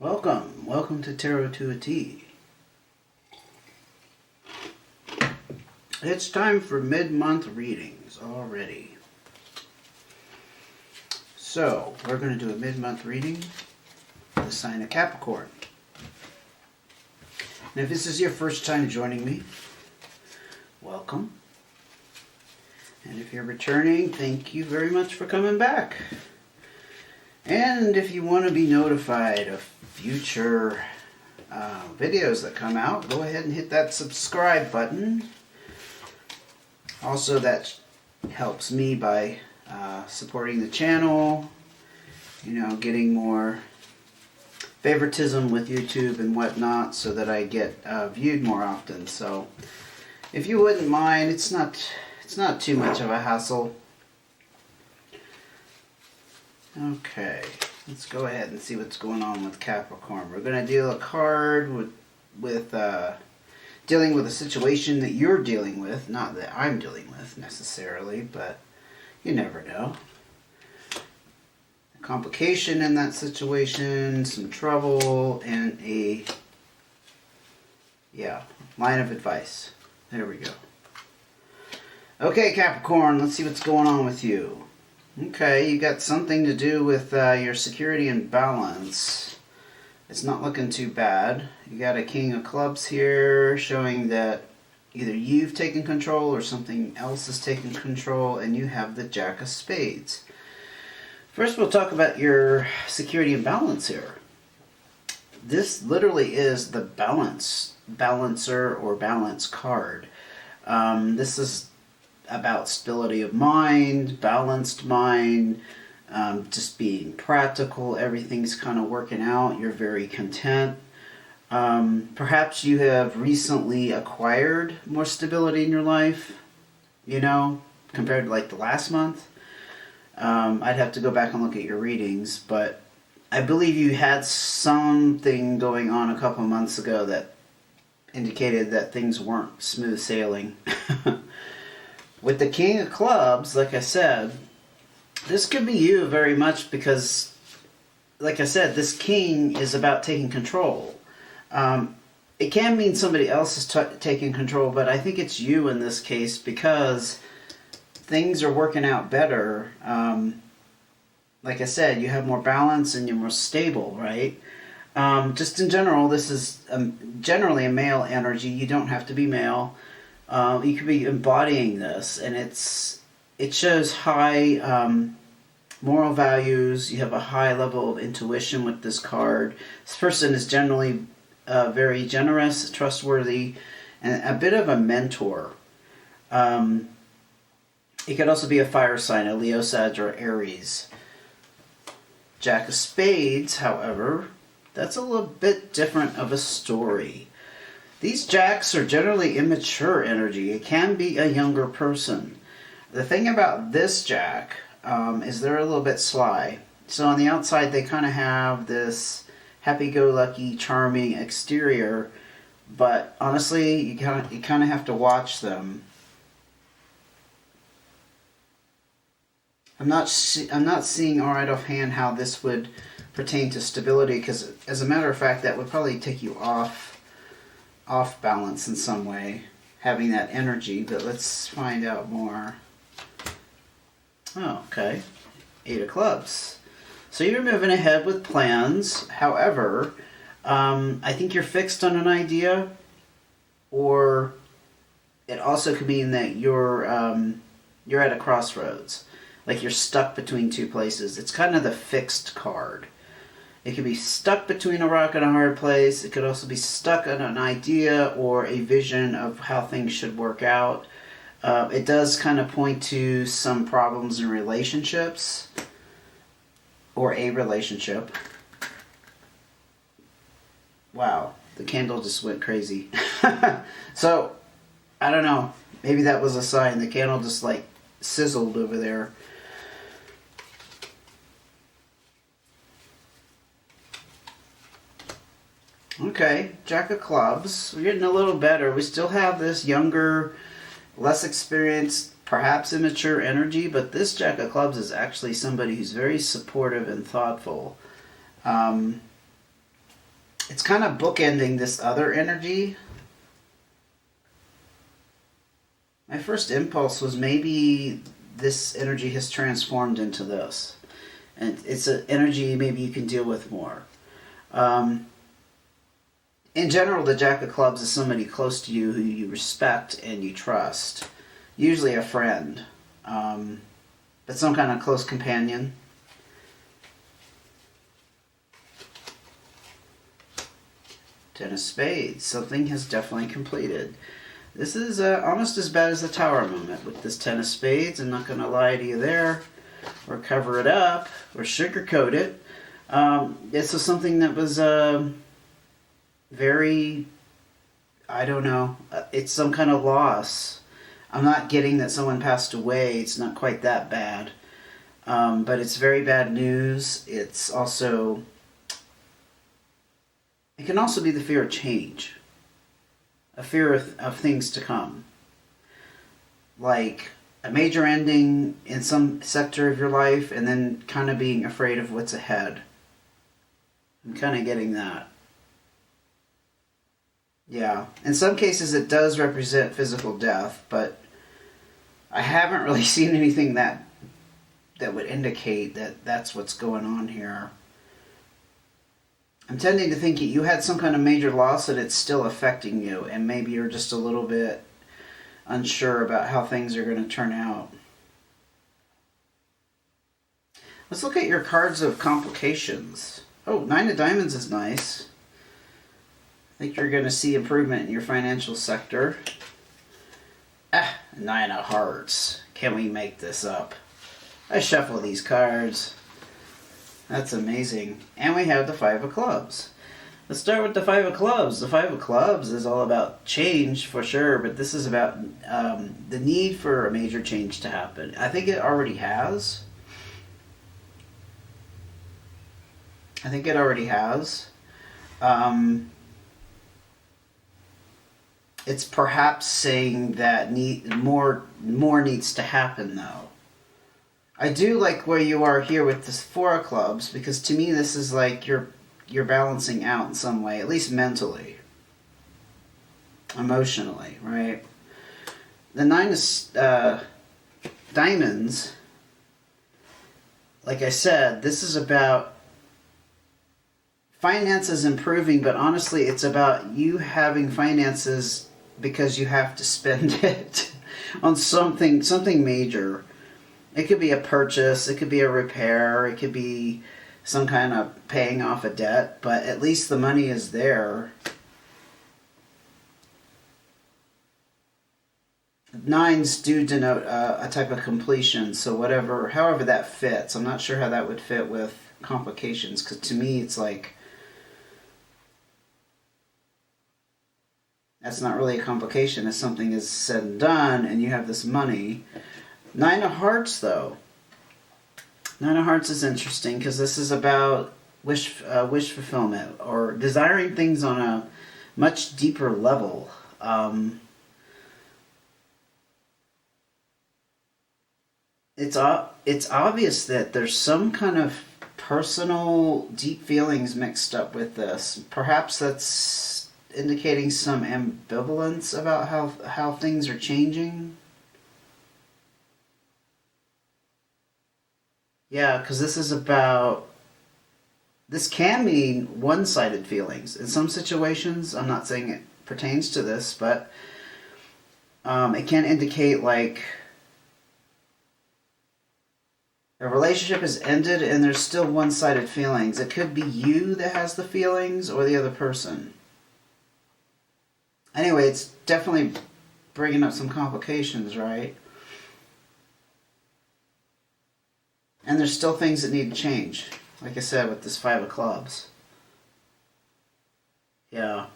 Welcome to Tarot to a T. It's time for mid-month readings already. So, we're going to do a mid-month reading for the sign of Capricorn. And if this is your first time joining me, welcome. And if you're returning, thank you very much for coming back. And if you want to be notified of future videos that come out, go ahead and hit that subscribe button. Also, that helps me by supporting the channel, getting more favoritism with YouTube and whatnot so that I get viewed more often. So if you wouldn't mind, it's not too much of a hassle. Okay, let's go ahead and see what's going on with Capricorn. We're going to deal a card with dealing with a situation that you're dealing with, not that I'm dealing with necessarily, but you never know. A complication in that situation, some trouble, and a line of advice. There we go. Okay, Capricorn, let's see what's going on with you. Okay, you got something to do with your security and balance. It's not looking too bad. You got a King of Clubs here showing that either you've taken control or something else has taken control, and you have the Jack of Spades. First, we'll talk about your security and balance here. This literally is the balancer or balance card. This is about stability of mind, balanced mind, just being practical. Everything's kind of working out. You're very content. Perhaps you have recently acquired more stability in your life, compared to like the last month. I'd have to go back and look at your readings, but I believe you had something going on a couple months ago that indicated that things weren't smooth sailing. With the King of Clubs, like I said, this could be you very much because, like I said, this King is about taking control. It can mean somebody else is taking control, but I think it's you in this case because things are working out better. Like I said, you have more balance and you're more stable, right? Just in general, this is generally a male energy. You don't have to be male. You could be embodying this, and it shows high moral values. You have a high level of intuition with this card. This person is generally very generous, trustworthy, and a bit of a mentor. It could also be a fire sign, a Leo, Sag, or Aries. Jack of Spades, however, that's a little bit different of a story. These jacks are generally immature energy. It can be a younger person. The thing about this jack is they're a little bit sly. So on the outside they kind of have this happy-go-lucky, charming exterior, but honestly you kind of have to watch them. I'm not seeing right offhand how this would pertain to stability, because as a matter of fact that would probably take you off balance in some way, having that energy, but let's find out more. Oh, okay. 8 of Clubs. So you're moving ahead with plans. However, I think you're fixed on an idea, or it also could mean that you're at a crossroads. Like you're stuck between two places. It's kind of the fixed card. It could be stuck between a rock and a hard place. It could also be stuck on an idea or a vision of how things should work out. It does kind of point to some problems in relationships or a relationship. Wow, the candle just went crazy. So, I don't know. Maybe that was a sign. The candle just like sizzled over there. Okay, Jack of Clubs. We're getting a little better. We still have this younger, less experienced, perhaps immature energy, but this Jack of Clubs is actually somebody who's very supportive and thoughtful. it's kind of bookending this other energy. My first impulse was maybe this energy has transformed into this. And it's an energy maybe you can deal with more. In general, the Jack of Clubs is somebody close to you who you respect and you trust. Usually a friend. But some kind of close companion. Ten of Spades. Something has definitely completed. This is almost as bad as the Tower moment with this Ten of Spades. I'm not going to lie to you there. Or cover it up. Or sugarcoat it. This is something that was very, I don't know. It's some kind of loss. I'm not getting that someone passed away. It's not quite that bad. But it's very bad news. It's also... It can also be the fear of change. A fear of things to come. Like a major ending in some sector of your life and then kind of being afraid of what's ahead. I'm kind of getting that. Yeah. In some cases it does represent physical death, but I haven't really seen anything that would indicate that that's what's going on here. I'm tending to think you had some kind of major loss and it's still affecting you, and maybe you're just a little bit unsure about how things are going to turn out. Let's look at your cards of complications. Oh, Nine of Diamonds is nice. I think you're going to see improvement in your financial sector. Nine of Hearts. Can we make this up? I shuffle these cards. That's amazing. And we have the Five of Clubs. Let's start with the Five of Clubs. The Five of Clubs is all about change for sure, but this is about the need for a major change to happen. I think it already has. It's perhaps saying that more needs to happen, though. I do like where you are here with this Four of Clubs, because to me this is like you're balancing out in some way, at least mentally, emotionally, right? The Nine of Diamonds, like I said, this is about finances improving, but honestly it's about you having finances because you have to spend it on something major. It could be a purchase, it could be a repair, it could be some kind of paying off a debt, but at least the money is there. Nines do denote a type of completion, so however that fits. I'm not sure how that would fit with complications, because to me it's like that's not really a complication. If something is said and done and you have this money. Nine of Hearts, though. Nine of Hearts is interesting because this is about wish fulfillment or desiring things on a much deeper level. It's obvious that there's some kind of personal deep feelings mixed up with this. Perhaps that's indicating some ambivalence about how things are changing. Yeah, because this can mean one-sided feelings. In some situations, I'm not saying it pertains to this, but it can indicate like a relationship has ended and there's still one-sided feelings. It could be you that has the feelings or the other person. Anyway, it's definitely bringing up some complications, right? And there's still things that need to change. Like I said, with this Five of Clubs. Yeah.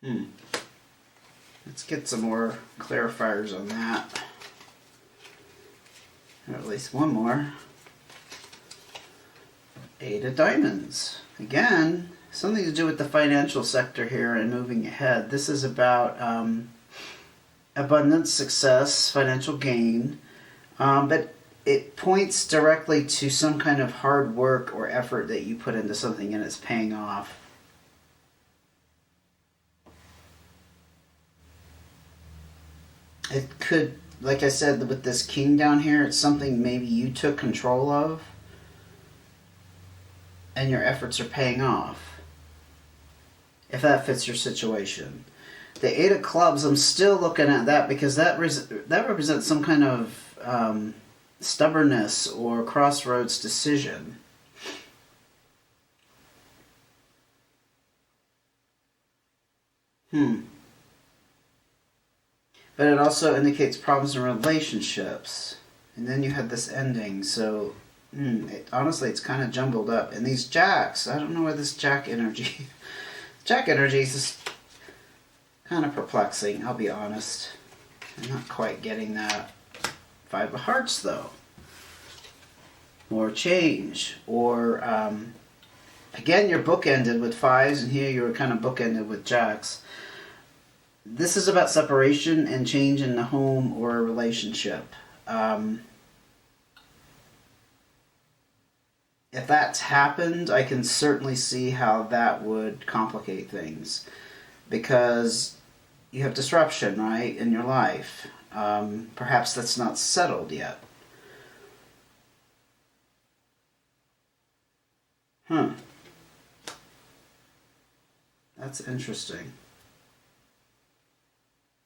Let's get some more clarifiers on that. Or at least one more. Eight of Diamonds. Again, something to do with the financial sector here and moving ahead. This is about abundance, success, financial gain. But it points directly to some kind of hard work or effort that you put into something and it's paying off. It could, like I said, with this king down here, it's something maybe you took control of and your efforts are paying off, if that fits your situation. The Eight of Clubs, I'm still looking at that because that represents some kind of stubbornness or crossroads decision. But it also indicates problems in relationships. And then you had this ending, so honestly, it's kind of jumbled up. And these jacks, I don't know where this jack energy... Jack energy is just kind of perplexing, I'll be honest. I'm not quite getting that. Five of Hearts, though. More change. Or, again, you're bookended with fives, and here you're kind of bookended with jacks. This is about separation and change in the home or a relationship. If that's happened, I can certainly see how that would complicate things. Because you have disruption, right, in your life. Perhaps that's not settled yet. That's interesting.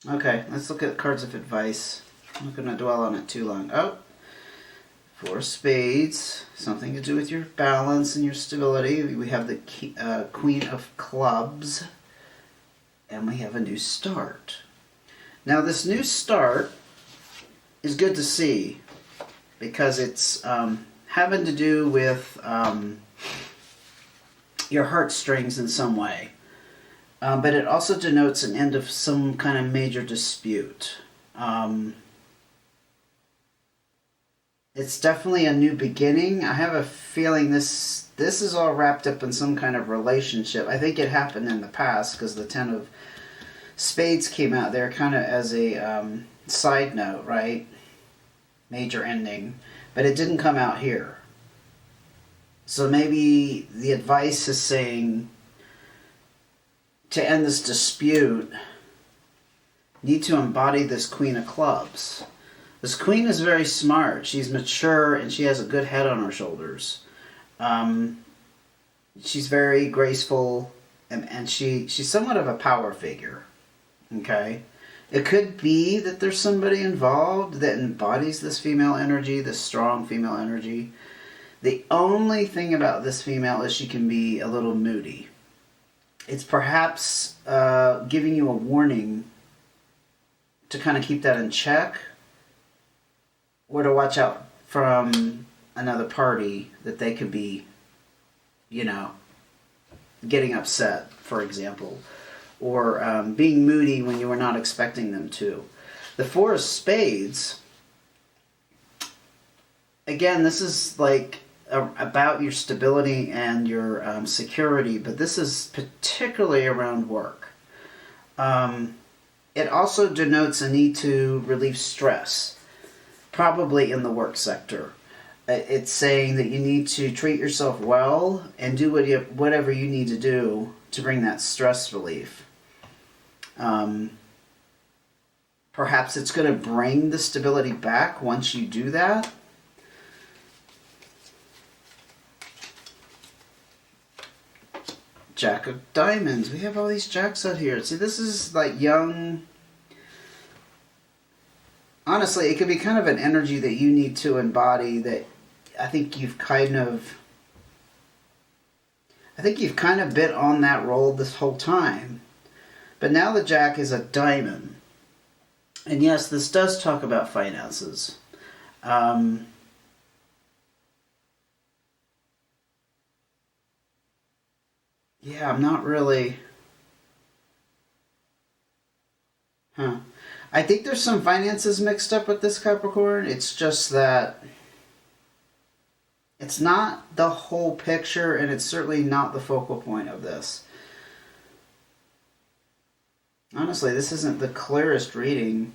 Okay, let's look at cards of advice. I'm not going to dwell on it too long. Oh, Four of Spades. Something to do with your balance and your stability. We have the Queen of Clubs. And we have a new start. Now, this new start is good to see because it's having to do with your heartstrings in some way. But it also denotes an end of some kind of major dispute. It's definitely a new beginning. I have a feeling this is all wrapped up in some kind of relationship. I think it happened in the past because the Ten of Spades came out there kind of as a side note, right? Major ending. But it didn't come out here. So maybe the advice is saying, to end this dispute, you need to embody this Queen of Clubs. This Queen is very smart. She's mature and she has a good head on her shoulders. She's very graceful and she's somewhat of a power figure. Okay? It could be that there's somebody involved that embodies this female energy, this strong female energy. The only thing about this female is she can be a little moody. It's perhaps giving you a warning to kind of keep that in check or to watch out from another party that they could be, getting upset, for example, or being moody when you were not expecting them to. The Four of Spades, again, this is like about your stability and your security, but this is particularly around work. It also denotes a need to relieve stress, probably in the work sector. It's saying that you need to treat yourself well and do whatever you need to do to bring that stress relief. Perhaps it's going to bring the stability back once you do that. Jack of Diamonds. We have all these jacks out here. See, this is like young... Honestly, it could be kind of an energy that you need to embody that I think you've kind of bit on that role this whole time. But now the Jack is a diamond. And yes, this does talk about finances. Yeah, I'm not really... I think there's some finances mixed up with this Capricorn. It's just that it's not the whole picture, and it's certainly not the focal point of this. Honestly, this isn't the clearest reading.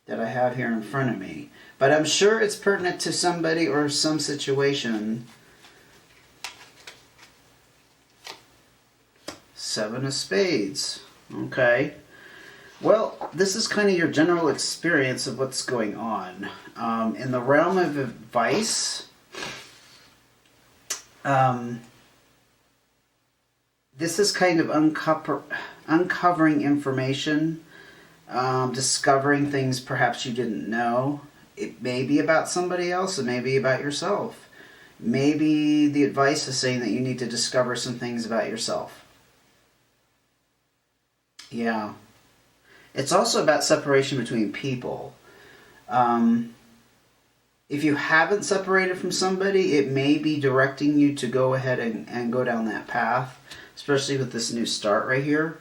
that I have here in front of me. But I'm sure it's pertinent to somebody or some situation. Seven of Spades. Okay. Well, this is kind of your general experience of what's going on. In the realm of advice, this is kind of uncovering information, discovering things perhaps you didn't know. It may be about somebody else, it may be about yourself. Maybe the advice is saying that you need to discover some things about yourself. Yeah. It's also about separation between people. If you haven't separated from somebody, it may be directing you to go ahead and go down that path, especially with this new start right here.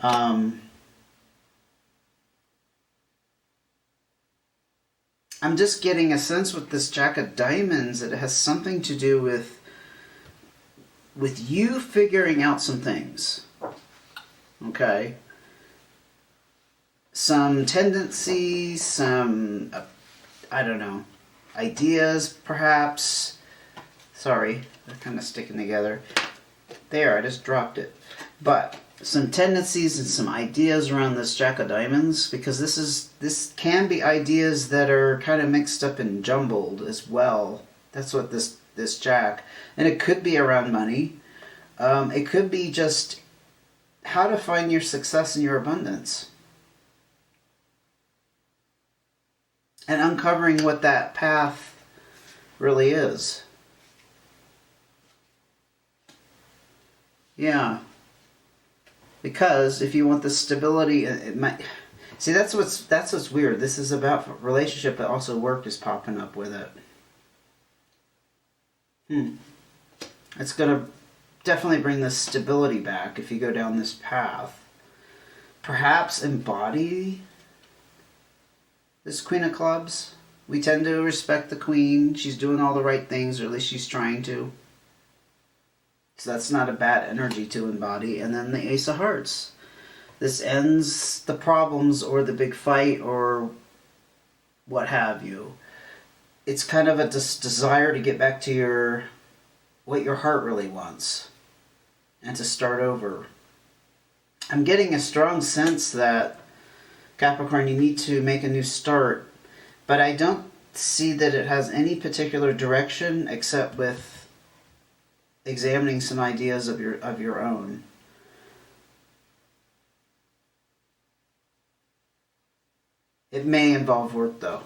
I'm just getting a sense with this Jack of Diamonds that it has something to do with you figuring out some things. Okay? Some tendencies, some, I don't know, ideas perhaps. Sorry, they're kind of sticking together. There, I just dropped it. But some tendencies and some ideas around this Jack of Diamonds, because this can be ideas that are kind of mixed up and jumbled as well. That's what this Jack, and it could be around money. It could be just how to find your success and your abundance. And uncovering what that path really is. Yeah. Because if you want the stability, it might... See, that's what's weird. This is about relationship, but also work is popping up with it. It's going to definitely bring the stability back if you go down this path. Perhaps embody this Queen of Clubs. We tend to respect the Queen. She's doing all the right things, or at least she's trying to. So that's not a bad energy to embody. And then the Ace of Hearts. This ends the problems or the big fight or what have you. It's kind of a desire to get back to what your heart really wants and to start over. I'm getting a strong sense that, Capricorn, you need to make a new start, but I don't see that it has any particular direction except with examining some ideas of your own. It may involve work, though.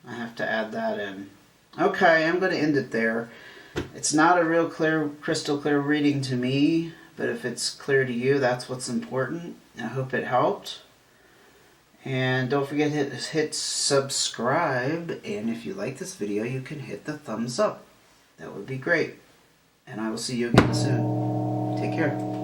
I have to add that in. Okay, I'm going to end it there. It's not a real crystal clear reading to me, but if it's clear to you, that's what's important. I hope it helped. And don't forget to hit subscribe. And if you like this video, you can hit the thumbs up. That would be great. And I will see you again soon. Take care.